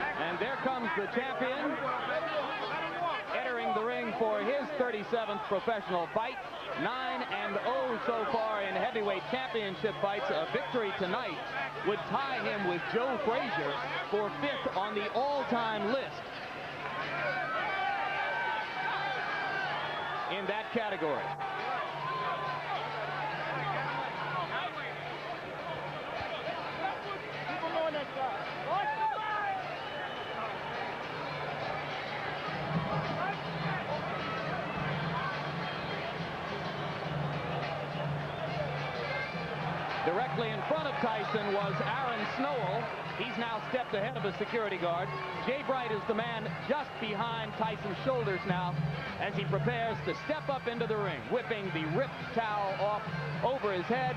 And there comes the champion, entering the ring for his 37th professional fight. 9-0 so far in heavyweight championship fights. A victory tonight would tie him with Joe Frazier for 5th on the all-time list in that category. Directly in front of Tyson was Aaron Snowell. He's now stepped ahead of a security guard. Jay Bright is the man just behind Tyson's shoulders now as he prepares to step up into the ring, whipping the ripped towel off over his head.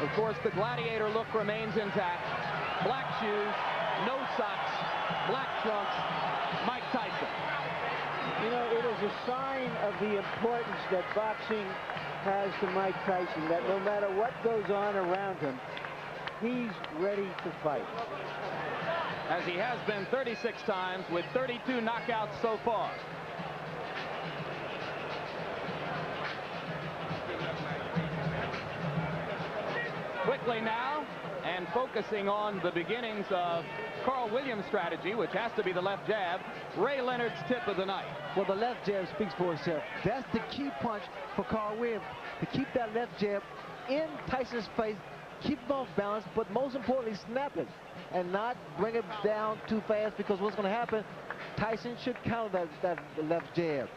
Of course, the gladiator look remains intact. Black shoes, no socks, black trunks, Mike Tyson. You know, it is a sign of the importance that boxing has to Mike Tyson, that no matter what goes on around him, he's ready to fight. As he has been 36 times with 32 knockouts so far. Quickly now, and focusing on the beginnings of Carl Williams' strategy, which has to be the left jab, Ray Leonard's tip of the night. Well, the left jab speaks for itself. That's the key punch for Carl Williams, to keep that left jab in Tyson's face, keep him off balance, but most importantly, snap it and not bring it down too fast, because what's going to happen, Tyson should counter that left jab.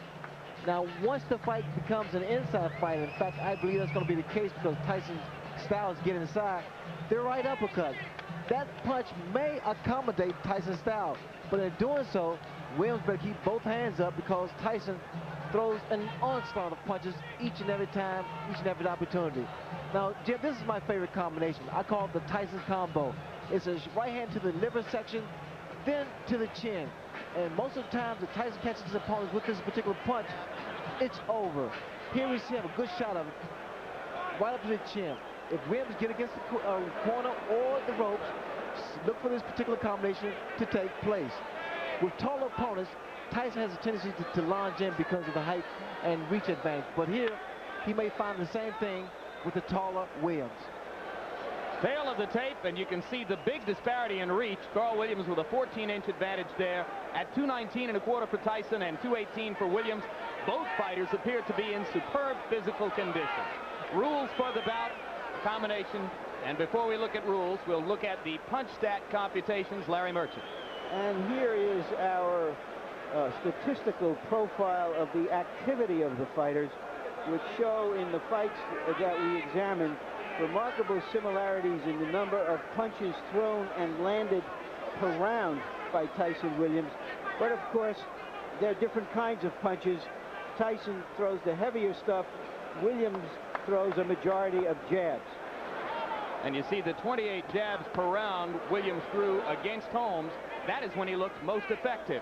Now, once the fight becomes an inside fight, in fact, I believe that's going to be the case because Tyson's styles get inside, their right uppercut. That punch may accommodate Tyson's style, but in doing so, Williams better keep both hands up because Tyson throws an onslaught of punches each and every time, each and every opportunity. Now, Jim, this is my favorite combination. I call it the Tyson combo. It's a right hand to the liver section, then to the chin. And most of the time, the Tyson catches his opponents with this particular punch, it's over. Here we see him, a good shot of it, right up to the chin. If Williams get against the corner or the ropes, look for this particular combination to take place. With taller opponents, Tyson has a tendency to lunge in because of the height and reach advantage. But here, he may find the same thing with the taller Williams. Tail of the tape, and you can see the big disparity in reach. Carl Williams with a 14-inch advantage there at 219.25 for Tyson and 218 for Williams. Both fighters appear to be in superb physical condition. Rules for the bout, combination, and before we look at rules, we'll look at the punch stat computations. Larry Merchant. And here is our statistical profile of the activity of the fighters, which show in the fights that we examined remarkable similarities in the number of punches thrown and landed per round by Tyson Williams. But of course, there are different kinds of punches. Tyson throws the heavier stuff. Williams throws a majority of jabs. And you see the 28 jabs per round Williams threw against Holmes. That is when he looked most effective.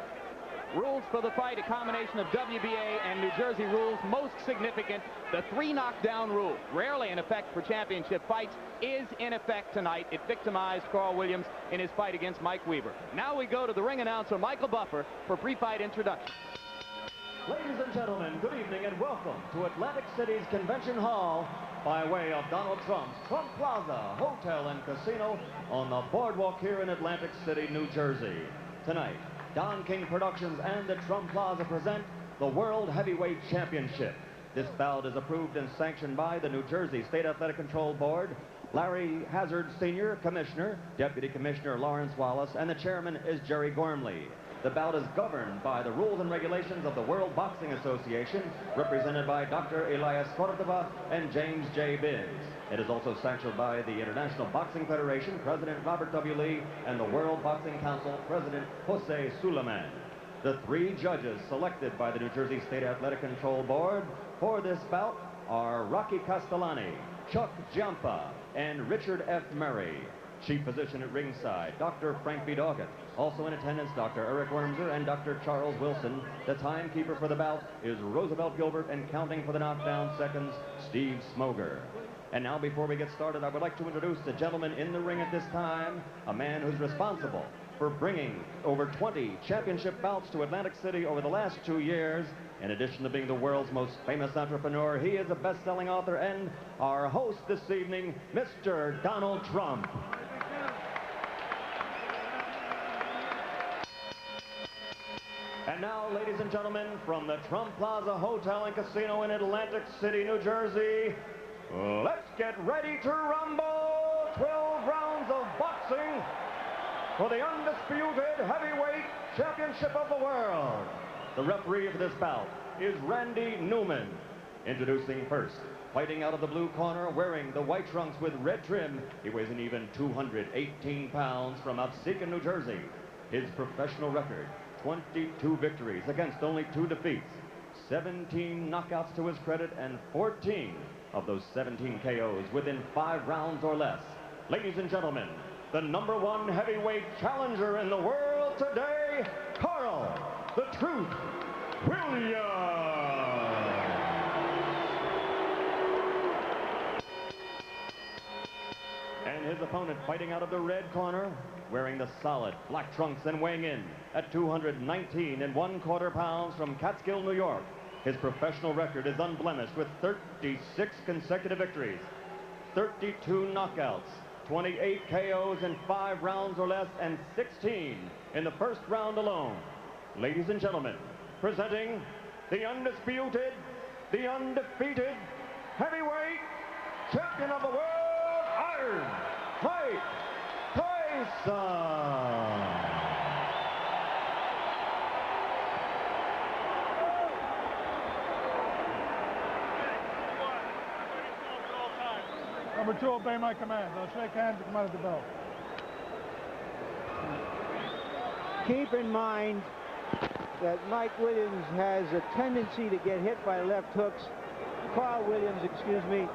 Rules for the fight, a combination of WBA and New Jersey rules. Most significant, the 3 knockdown rule. Rarely in effect for championship fights, is in effect tonight. It victimized Carl Williams in his fight against Mike Weaver. Now we go to the ring announcer, Michael Buffer, for pre-fight introduction. Ladies and gentlemen, good evening and welcome to Atlantic City's Convention Hall by way of Donald Trump's Trump Plaza Hotel and Casino on the boardwalk here in Atlantic City, New Jersey. Tonight, Don King Productions and the Trump Plaza present the World Heavyweight Championship. This bout is approved and sanctioned by the New Jersey State Athletic Control Board, Larry Hazard Sr., Commissioner, Deputy Commissioner Lawrence Wallace, and the chairman is Jerry Gormley. The bout is governed by the rules and regulations of the World Boxing Association, represented by Dr. Elias Cordova and James J. Biggs. It is also sanctioned by the International Boxing Federation, President Robert W. Lee, and the World Boxing Council, President Jose Suleiman. The 3 judges selected by the New Jersey State Athletic Control Board for this bout are Rocky Castellani, Chuck Giampa, and Richard F. Murray. Chief physician at ringside, Dr. Frank B. Doggett. Also in attendance, Dr. Eric Wormser and Dr. Charles Wilson. The timekeeper for the bout is Roosevelt Gilbert, and counting for the knockdown seconds, Steve Smoger. And now, before we get started, I would like to introduce the gentleman in the ring at this time, a man who's responsible for bringing over 20 championship bouts to Atlantic City over the last 2 years. In addition to being the world's most famous entrepreneur, he is a best-selling author and our host this evening, Mr. Donald Trump. And now, ladies and gentlemen, from the Trump Plaza Hotel and Casino in Atlantic City, New Jersey, let's get ready to rumble! 12 rounds of boxing for the undisputed heavyweight championship of the world. The referee of this bout is Randy Newman. Introducing first, fighting out of the blue corner, wearing the white trunks with red trim, he weighs an even 218 pounds from Absecon, New Jersey. His professional record, 22 victories against only 2 defeats, 17 knockouts to his credit, and 14 of those 17 KOs within 5 rounds or less. Ladies and gentlemen, the #1 heavyweight challenger in the world today, Carl the Truth Williams. And his opponent, fighting out of the red corner, wearing the solid black trunks and weighing in at 219 1/4 pounds from Catskill, New York. His professional record is unblemished with 36 consecutive victories, 32 knockouts, 28 KOs in 5 rounds or less, and 16 in the first round alone. Ladies and gentlemen, presenting the undisputed, the undefeated heavyweight champion of the world, Iron Mike Tyson. Number 2, obey my commands. I'll shake hands and come out of the bell. Keep in mind that Mike Williams has a tendency to get hit by left hooks. Carl Williams, excuse me.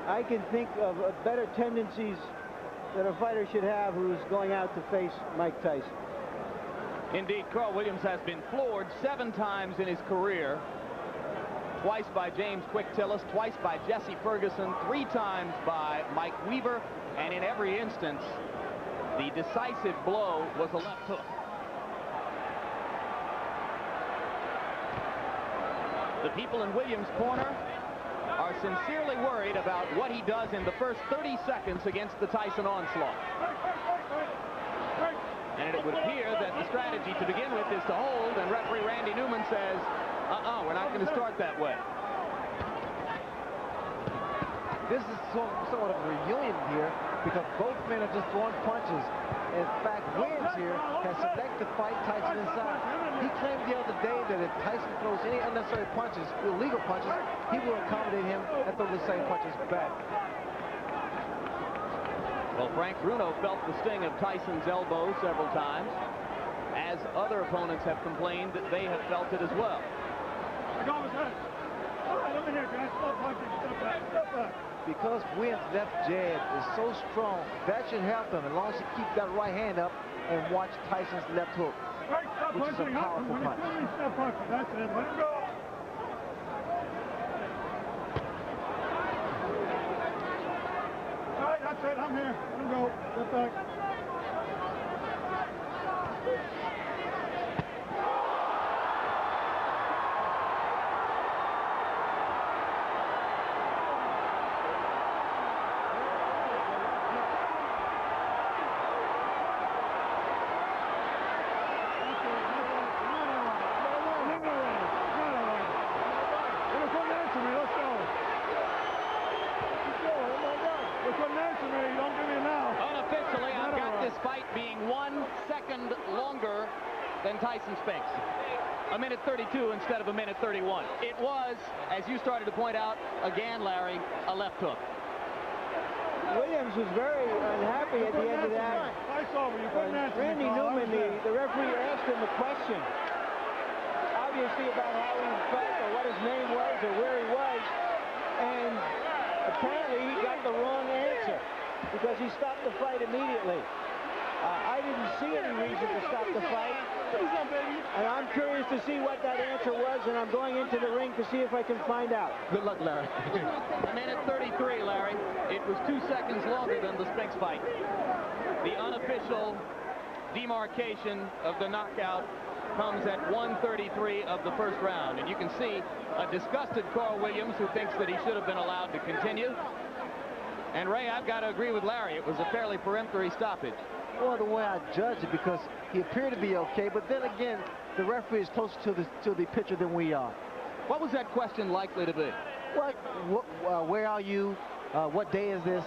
I can think of better tendencies that a fighter should have who's going out to face Mike Tyson. Indeed, Carl Williams has been floored 7 times in his career. Twice by James Quick Tillis, twice by Jesse Ferguson, 3 times by Mike Weaver, and in every instance, the decisive blow was a left hook. The people in Williams' corner are sincerely worried about what he does in the first 30 seconds against the Tyson onslaught. And it would appear that the strategy to begin with is to hold, and referee Randy Newman says, we're not going to start that way. This is somewhat of a reunion here because both men are just throwing punches. In fact, Williams here has selected to fight Tyson inside. He claimed the other day that if Tyson throws any unnecessary punches, illegal punches, he will accommodate him and throw the same punches back. Well, Frank Bruno felt the sting of Tyson's elbow several times, as other opponents have complained that they have felt it as well. Because Williams' left jab is so strong, that should help him as long as he keeps that right hand up and watch Tyson's left hook, which is a powerful punch. That's it. Let him go. All right, that's it. I'm here. Let him go. Get back. Unofficially, I've got this fight being 1 second longer than Tyson Spinks. 1:32 instead of 1:31. It was, as you started to point out, again, Larry, a left hook. Williams was very unhappy at the end of that. Randy Newman, the referee, asked him a question, obviously about how he felt or what his name was or where he was, and apparently he got the wrong answer because he stopped the fight immediately. I didn't see any reason to stop the fight. And I'm curious to see what that answer was, and I'm going into the ring to see if I can find out. Good luck, Larry. A minute 33, Larry. It was 2 seconds longer than the Spinks fight. The unofficial demarcation of the knockout comes at 1:33 of the first round. And you can see a disgusted Carl Williams who thinks that he should have been allowed to continue. And Ray, I've got to agree with Larry. It was a fairly peremptory stoppage. Well, the way I judge it, because he appeared to be okay, but then again, the referee is closer to the pitcher than we are. What was that question likely to be? Where are you? What day is this?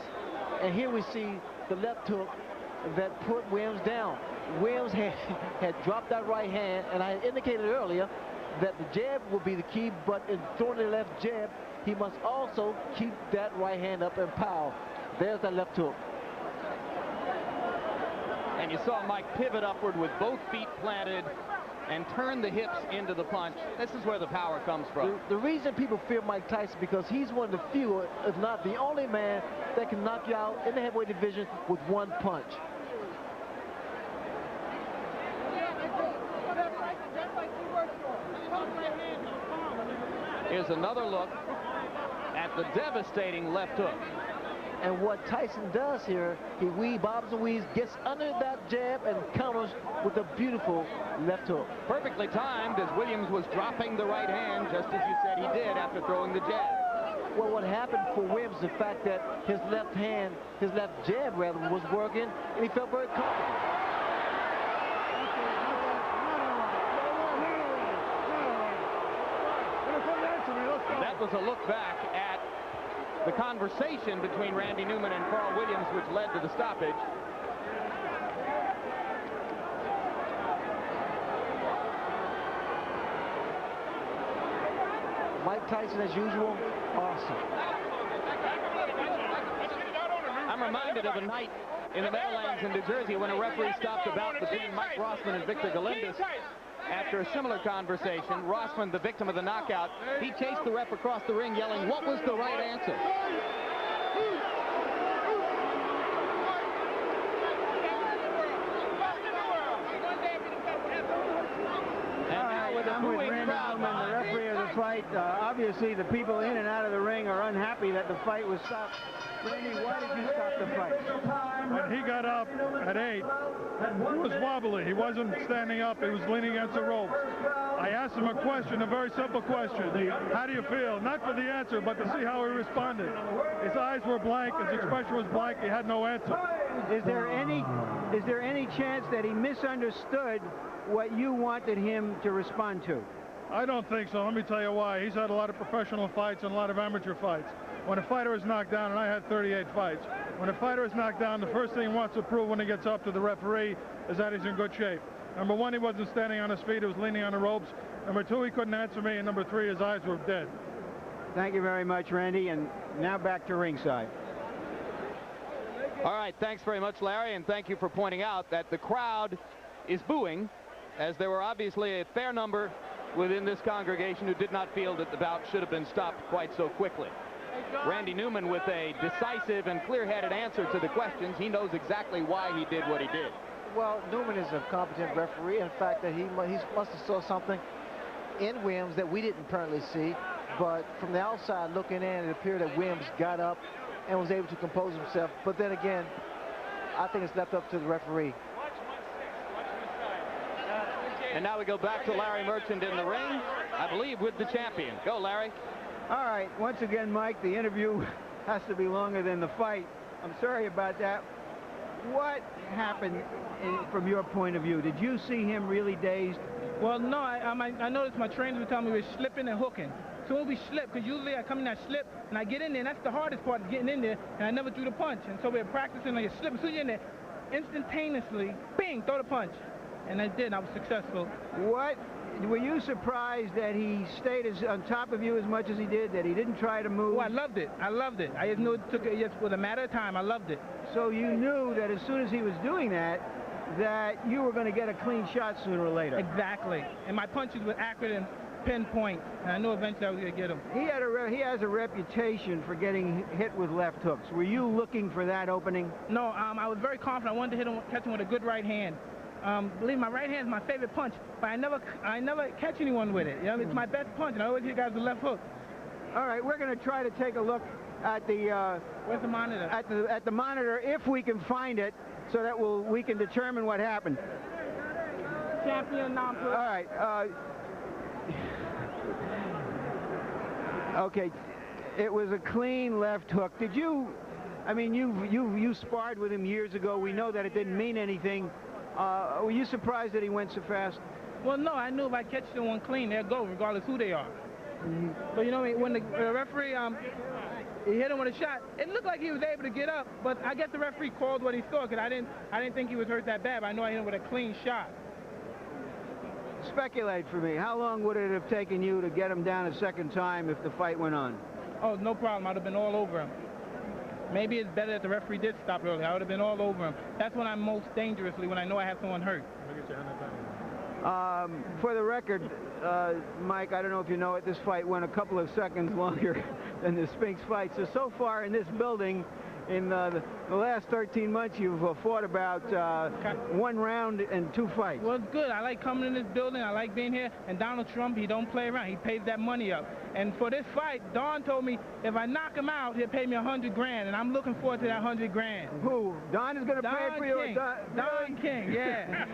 And here we see the left hook that put Williams down. Williams had dropped that right hand, and I indicated earlier that the jab will be the key, but in throwing the left jab, he must also keep that right hand up and power. There's that left hook. And you saw Mike pivot upward with both feet planted and turn the hips into the punch. This is where the power comes from. The reason people fear Mike Tyson because he's one of the few, if not the only man, that can knock you out in the heavyweight division with one punch. Here's another look at the devastating left hook. And what Tyson does here, he bobs and weaves, gets under that jab and counters with a beautiful left hook. Perfectly timed as Williams was dropping the right hand, just as you said he did after throwing the jab. Well, what happened for Williams, the fact that his left hand, his left jab rather, was working, and he felt very comfortable. That was a look back at the conversation between Randy Newman and Carl Williams, which led to the stoppage. Mike Tyson, as usual, awesome. I'm reminded of a night in the Meadowlands in New Jersey when a referee stopped a bout between Mike Rossman and Victor Galindez. After a similar conversation, Rossman, the victim of the knockout, he chased the ref across the ring yelling, "What was the right answer?" I'm with Randy Newman, the referee of the fight. Obviously, the people in and out of the ring are unhappy that the fight was stopped. Randy, why did you stop the fight? When he got up at 8, he was wobbly. He wasn't standing up. He was leaning against the ropes. I asked him a question, a very simple question. How do you feel? Not for the answer, but to see how he responded. His eyes were blank. His expression was blank. He had no answer. Is there any chance that he misunderstood what you wanted him to respond to? I don't think so. Let me tell you why. He's had a lot of professional fights and a lot of amateur fights. When a fighter is knocked down, and I had 38 fights, when a fighter is knocked down, the first thing he wants to prove when he gets up to the referee is that he's in good shape. Number one, he wasn't standing on his feet. He was leaning on the ropes. Number two, he couldn't answer me. And number three, his eyes were dead. Thank you very much, Randy. And now back to ringside. All right, thanks very much, Larry, and thank you for pointing out that the crowd is booing, as there were obviously a fair number within this congregation who did not feel that the bout should have been stopped quite so quickly. Randy Newman with a decisive and clear-headed answer to the questions. He knows exactly why he did what he did. Well, Newman is a competent referee. In fact, that he must have saw something in Williams that we didn't apparently see. But from the outside looking in, it appeared that Williams got up and was able to compose himself. But then again, I think it's left up to the referee. And now we go back to Larry Merchant in the ring, I believe, with the champion. Go, Larry. All right, once again, Mike, the interview has to be longer than the fight. I'm sorry about that. What happened from your point of view? Did you see him really dazed? Well, no, I noticed my trainers were telling me we were slipping and hooking. So when we slip, because usually I come in that slip and I get in there, and that's the hardest part, is getting in there, and I never threw the punch. And so we were practicing like a slip. As soon as you're in there, instantaneously, bing, throw the punch. And I did, and I was successful. What? Were you surprised that he stayed on top of you as much as he did, that he didn't try to move? Oh, I loved it. I loved it. I just knew it took it just with a matter of time. I loved it. So you knew that as soon as he was doing that you were going to get a clean shot sooner or later. Exactly. And my punches were accurate and pinpoint, and I knew eventually I was going to get him. He has a reputation for getting hit with left hooks. Were you looking for that opening? No, I was very confident. I wanted to hit him, catch him with a good right hand. Believe me, my right hand is my favorite punch, but I never catch anyone with it. You know, it's my best punch, and I always hit guys with the left hook. All right, we're going to try to take a look at the Where's the monitor? at the monitor if we can find it, so that we can determine what happened. Champion non-pro. All right. Okay, it was a clean left hook. Did you? I mean, you sparred with him years ago. We know that it didn't mean anything. Were you surprised that he went so fast? Well, no, I knew if I catch someone clean, they'll go, regardless who they are. Mm-hmm. But you know, when the referee he hit him with a shot, it looked like he was able to get up, but I guess the referee called what he saw, because I didn't think he was hurt that bad. But I know I hit him with a clean shot. Speculate for me. How long would it have taken you to get him down a second time if the fight went on? Oh, no problem. I'd have been all over him. Maybe it's better that the referee did stop early. I would have been all over him. That's when I'm most dangerously, when I know I have someone hurt. For the record, Mike, I don't know if you know it, this fight went a couple of seconds longer than the Spinks fight. So far in this building, in the last 13 months, you've fought about 1 round and 2 fights. Well, it's good. I like coming in this building. I like being here. And Donald Trump, he don't play around. He pays that money up. And for this fight, Don told me if I knock him out, he'll pay me $100 grand. And I'm looking forward to that $100 grand. Who? Don is going to pay for you? Don King, yeah.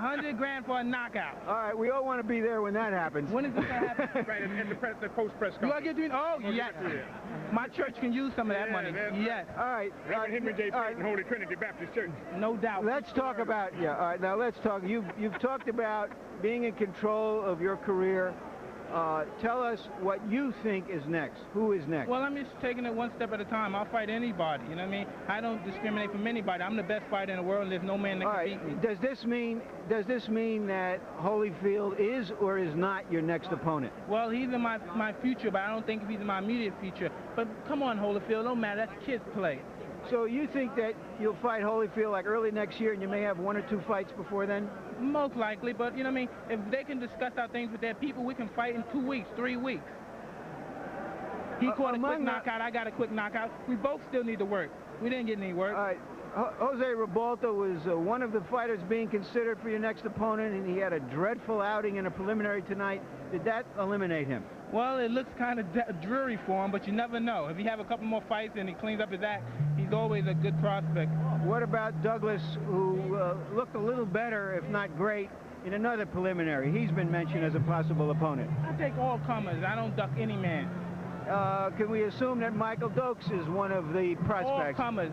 $100 grand for a knockout. All right, we all want to be there when that happens. When is this going to happen? Right, in the post-press You conference. get yes. My church can use some of that money. Yes. All right. Reverend Henry J. Payton, Holy Trinity Baptist Church. No doubt. Let's talk about, all right, now let's talk. You've talked about being in control of your career. Tell us what you think is next. Who is next? Well, I'm just taking it one step at a time. I'll fight anybody, you know what I mean? I don't discriminate from anybody. I'm the best fighter in the world, and there's no man that can beat me. Does this mean that Holyfield is or is not your next opponent? Well, he's in my future, but I don't think he's in my immediate future. But come on, Holyfield, don't matter. That's kids' play. So you think that you'll fight Holyfield like early next year, and you may have 1 or 2 fights before then? Most likely, but you know what I mean? If they can discuss our things with their people, we can fight in 2 weeks, 3 weeks. He caught a quick knockout, I got a quick knockout. We both still need to work. We didn't get any work. All right. Jose Ribalta was one of the fighters being considered for your next opponent, and he had a dreadful outing in a preliminary tonight. Did that eliminate him? Well, it looks kind of dreary for him, but you never know. If he have a couple more fights and he cleans up his act, he's always a good prospect. What about Douglas, who looked a little better, if not great, in another preliminary? He's been mentioned as a possible opponent. I take all comers. I don't duck any man. Can we assume that Michael Dokes is one of the prospects? All comers.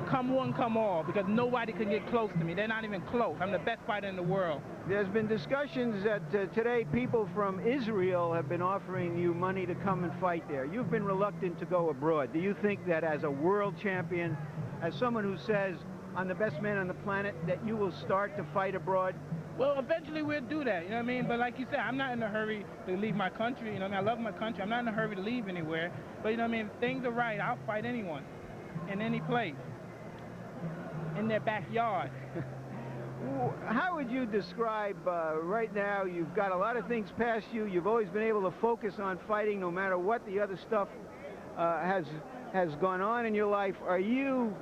Come one, come all, because nobody can get close to me. They're not even close. I'm the best fighter in the world. There's been discussions that today people from Israel have been offering you money to come and fight there. You've been reluctant to go abroad. Do you think that as a world champion, as someone who says, I'm the best man on the planet, that you will start to fight abroad? Well, eventually we'll do that, you know what I mean? But like you said, I'm not in a hurry to leave my country, you know what I mean? I love my country. I'm not in a hurry to leave anywhere. But you know what I mean? If things are right, I'll fight anyone, in any place, in their backyard. How would you describe right now, you've got a lot of things past you, you've always been able to focus on fighting no matter what the other stuff has gone on in your life. Are you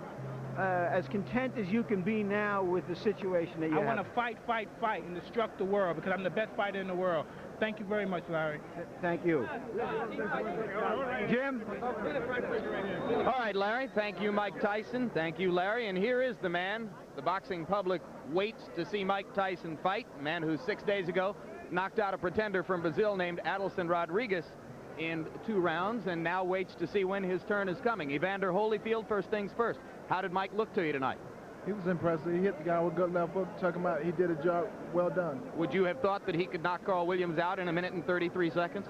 as content as you can be now with the situation that you have? I want to fight, fight, fight, and destruct the world, because I'm the best fighter in the world. Thank you very much, Larry. Thank you. Jim? All right, Larry. Thank you, Mike Tyson. Thank you, Larry. And here is the man the boxing public waits to see Mike Tyson fight, a man who 6 days ago knocked out a pretender from Brazil named Adilson Rodriguez in 2 rounds, and now waits to see when his turn is coming. Evander Holyfield, first things first. How did Mike look to you tonight? He was impressive. He hit the guy with a good left hook, took him out. He did a job well done. Would you have thought that he could knock Carl Williams out in 1 minute and 33 seconds?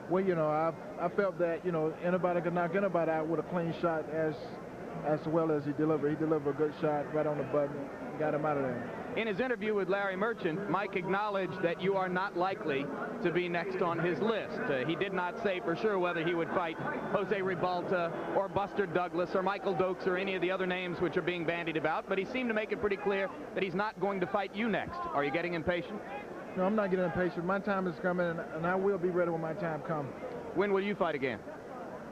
Well, you know, I felt that, you know, anybody could knock anybody out with a clean shot as well as he delivered. He delivered a good shot right on the button, got him out of there. In his interview with Larry Merchant, Mike acknowledged that you are not likely to be next on his list. He did not say for sure whether he would fight Jose Ribalta or Buster Douglas or Michael Dokes or any of the other names which are being bandied about, but he seemed to make it pretty clear that he's not going to fight you next. Are you getting impatient? No, I'm not getting impatient. My time is coming, and I will be ready when my time comes. When will you fight again?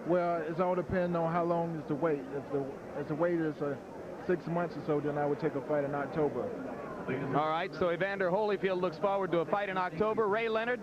Well, it's all depending on how long is the wait. If the wait is 6 months or so, then I would take a fight in October. All right, so Evander Holyfield looks forward to a fight in October. Ray Leonard,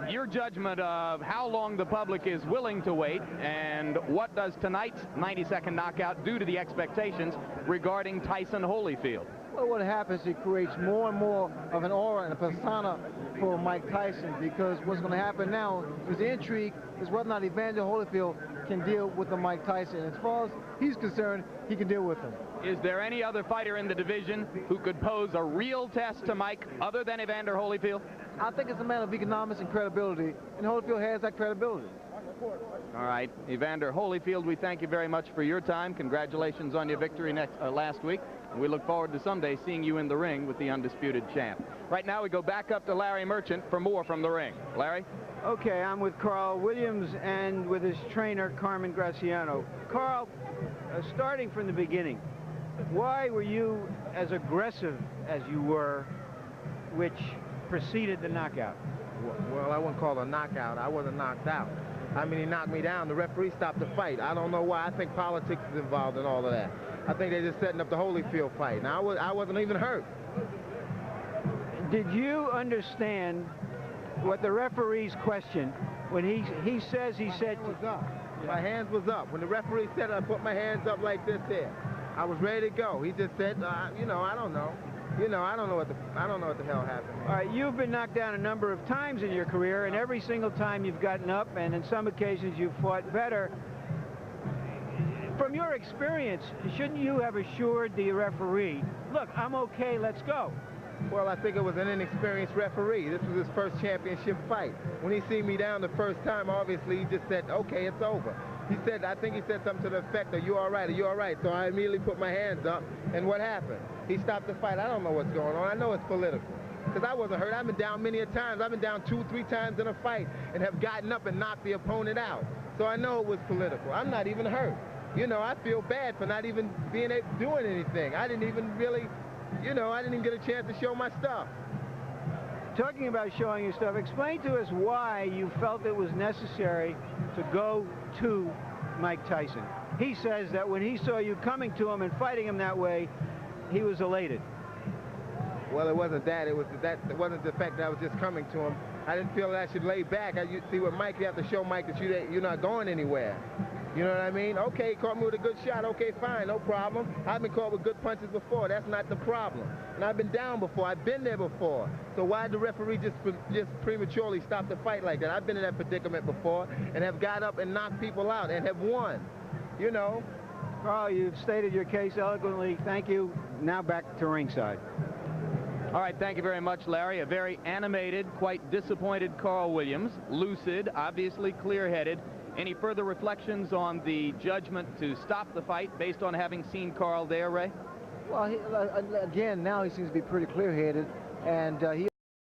your judgment of how long the public is willing to wait, and what does tonight's 90-second knockout do to the expectations regarding Tyson Holyfield? Well, what happens, it creates more and more of an aura and a persona for Mike Tyson, because what's going to happen now is the intrigue is whether or not Evander Holyfield can deal with the Mike Tyson. As far as he's concerned, he can deal with him. Is there any other fighter in the division who could pose a real test to Mike other than Evander Holyfield? I think it's a matter of economics and credibility, and Holyfield has that credibility. All right, Evander Holyfield, we thank you very much for your time. Congratulations on your victory last week. And we look forward to someday seeing you in the ring with the undisputed champ. Right now, we go back up to Larry Merchant for more from the ring. Larry? Okay, I'm with Carl Williams and with his trainer, Carmen Graciano. Carl, starting from the beginning, why were you as aggressive as you were, which preceded the knockout? Well, I wouldn't call it a knockout. I wasn't knocked out. I mean, he knocked me down. The referee stopped the fight. I don't know why. I think politics is involved in all of that. I think they're just setting up the Holyfield fight. Now, I wasn't even hurt. Did you understand what the referee's question when he said... My hands was up. When the referee said it, I put my hands up like this here. I was ready to go. He just said, you know, I don't know. You know, I don't know what the hell happened. All right, you've been knocked down a number of times in your career, and every single time you've gotten up, and in some occasions you've fought better. From your experience, shouldn't you have assured the referee, look, I'm okay, let's go? Well, I think it was an inexperienced referee. This was his first championship fight. When he seen me down the first time, obviously he just said, okay, it's over. He said, I think he said something to the effect of, you all right, are you all right? So I immediately put my hands up, and what happened? He stopped the fight. I don't know what's going on. I know it's political, because I wasn't hurt. I've been down many a times. I've been down 2 or 3 times in a fight and have gotten up and knocked the opponent out. So I know it was political. I'm not even hurt. You know, I feel bad for not even doing anything. I didn't even really, you know, I didn't even get a chance to show my stuff. Talking about showing your stuff, explain to us why you felt it was necessary to go to Mike Tyson. He says that when he saw you coming to him and fighting him that way, he was elated. Well, it wasn't that. It wasn't the fact that I was just coming to him. I didn't feel that I should lay back. You see, with Mike, you have to show Mike that you're not going anywhere. You know what I mean? Okay, he caught me with a good shot. Okay, fine, no problem. I've been caught with good punches before. That's not the problem. And I've been down before. I've been there before. So why did the referee just prematurely stop the fight like that? I've been in that predicament before and have got up and knocked people out and have won. You know? Carl, you've stated your case eloquently. Thank you. Now back to ringside. All right, thank you very much, Larry. A very animated, quite disappointed Carl Williams. Lucid, obviously clear-headed. Any further reflections on the judgment to stop the fight based on having seen Carl there, Ray? Well, again, now he seems to be pretty clear-headed, and he